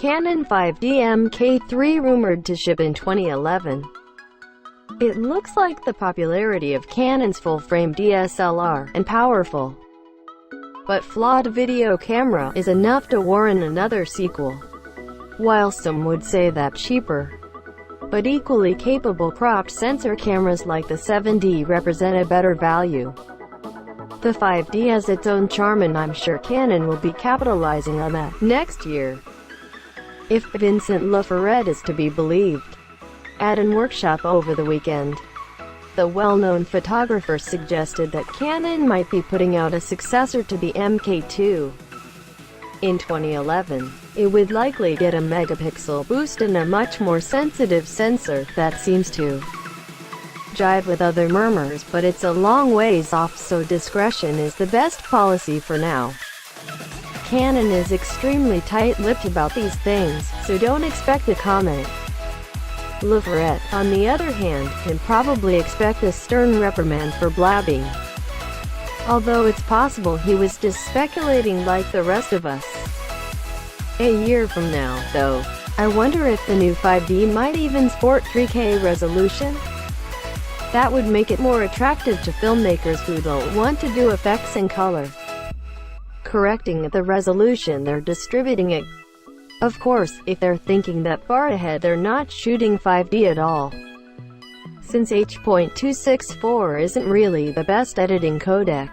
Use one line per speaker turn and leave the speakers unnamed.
Canon 5D Mk3 rumored to ship in 2011. It looks like the popularity of Canon's full-frame DSLR and powerful but flawed video camera is enough to warrant another sequel. While some would say that cheaper but equally capable cropped sensor cameras like the 7D represent a better value, the 5D has its own charm, and I'm sure Canon will be capitalizing on that next year, if Vincent Laforet is to be believed. At an workshop over the weekend, the well-known photographer suggested that Canon might be putting out a successor to the Mk2 in 2011. It would likely get a megapixel boost and a much more sensitive sensor that seems to jive with other murmurs, but it's a long ways off, so discretion is the best policy for now. Canon is extremely tight-lipped about these things, so don't expect a comment. Laforet, on the other hand, can probably expect a stern reprimand for blabbing, although it's possible he was just speculating like the rest of us. A year from now, though, I wonder if the new 5D might even sport 3K resolution? That would make it more attractive to filmmakers who don't want to do effects in color correcting the resolution they're distributing it. Of course, if they're thinking that far ahead, they're not shooting 5D at all, since H.264 isn't really the best editing codec.